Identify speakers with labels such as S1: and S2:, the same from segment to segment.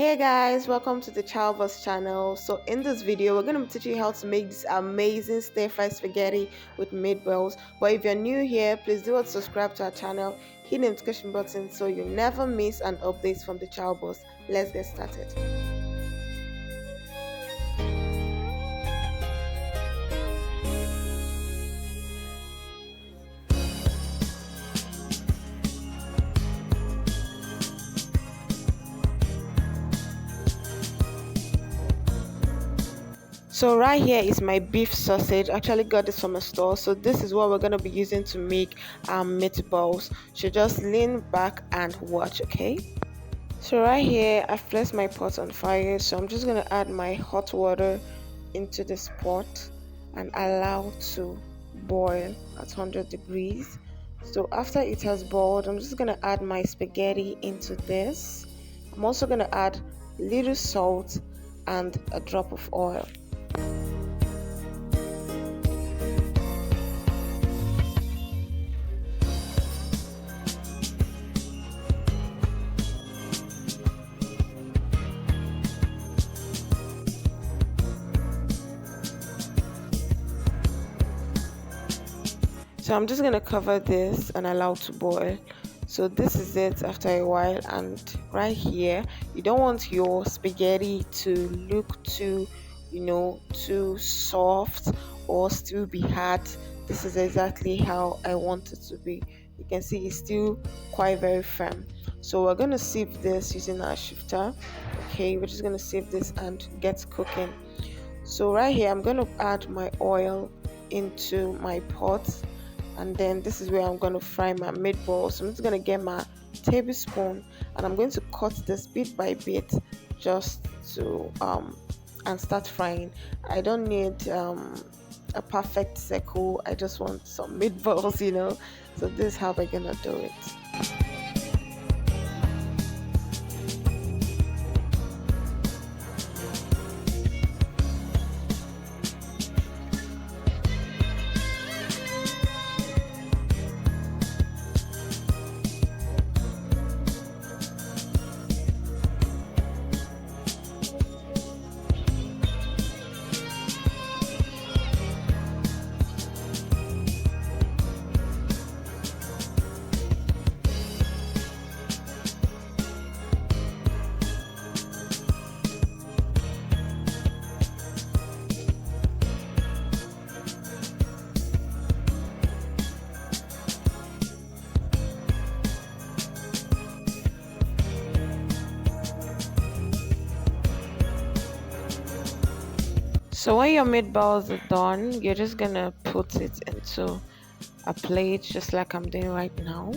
S1: Hey guys, welcome to the Childbus channel. So in this video, we're going to be teaching you how to make this amazing stir-fry spaghetti with meatballs. But if you're new here, please do subscribe to our channel, hit the notification button so you never miss an update from the Childbus. Let's get started. So right here is my beef sausage. I actually got this from a store. So this is what we're going to be using to make our meatballs. So just lean back and watch, okay? So right here, I've placed my pot on fire. So I'm just going to add my hot water into this pot and allow to boil at 100 degrees. So after it has boiled, I'm just going to add my spaghetti into this. I'm also going to add little salt and a drop of oil. So I'm just going to cover this and allow to boil. So this is it after a while, and right here you don't want your spaghetti to look too soft or still be hard. This is exactly how I want it to be. You can see it's still quite very firm. So we're going to sieve this using our shifter. Okay, we're just going to sieve this and get cooking. So right here I'm going to add my oil into my pot, and then this is where I'm going to fry my meatballs. So I'm just going to get my tablespoon and I'm going to cut this bit by bit just to and start frying. I don't need a perfect circle, I just want some meatballs. So this is how we're gonna do it. So when your meatballs are done, you're just gonna put it into a plate just like I'm doing right now.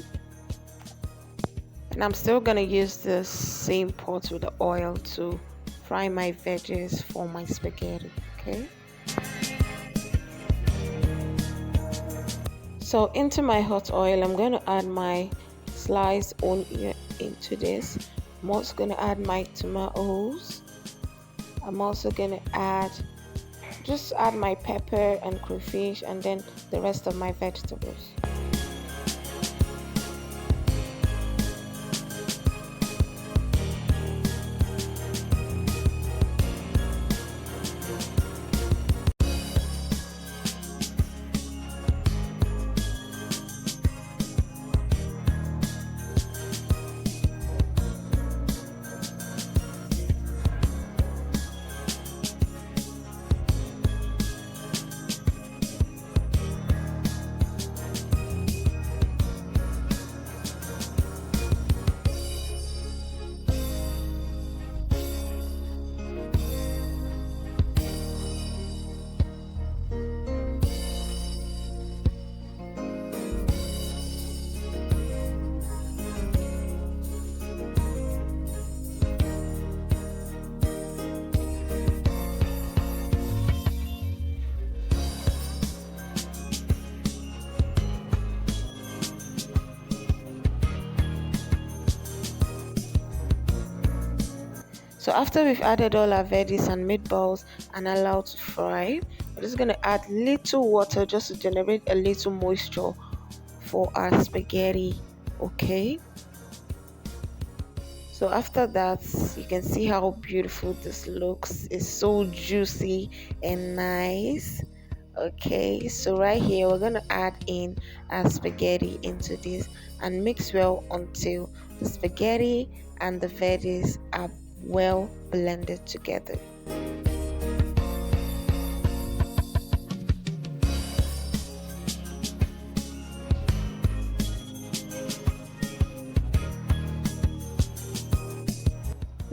S1: And I'm still gonna use this same pot with the oil to fry my veggies for my spaghetti, okay? So into my hot oil, I'm going to add my sliced onion into this. I'm also going to add my tomatoes. I'm also going to add my pepper and crayfish, and then the rest of my vegetables. So after we've added all our veggies and meatballs and allowed to fry, we're just going to add little water just to generate a little moisture for our spaghetti, okay? So after that, you can see how beautiful this looks. It's so juicy and nice. Okay, so right here we're gonna add in our spaghetti into this and mix well until the spaghetti and the veggies are well blended together.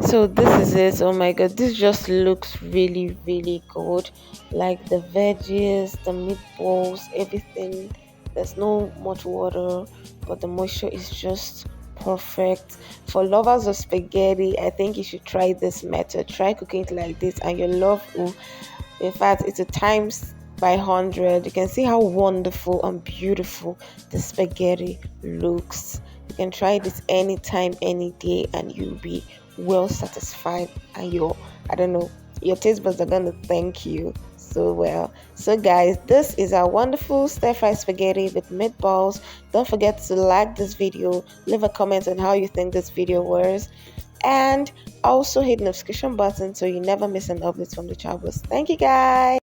S1: So this is it. Oh my god, this just looks really, really good. Like the veggies, the meatballs, everything. There's no much water, but the moisture is just perfect. For lovers of spaghetti, I think you should try this method. Try cooking it like this, and your love will, in fact, it's a times by 100. You can see how wonderful and beautiful the spaghetti looks. You can try this anytime, any day, and you'll be well satisfied. And I don't know, your taste buds are gonna thank you so well. So, guys, this is our wonderful stir fry spaghetti with meatballs. Don't forget to like this video, leave a comment on how you think this video was, and also hit the notification button so you never miss an update from the channel. Thank you, guys.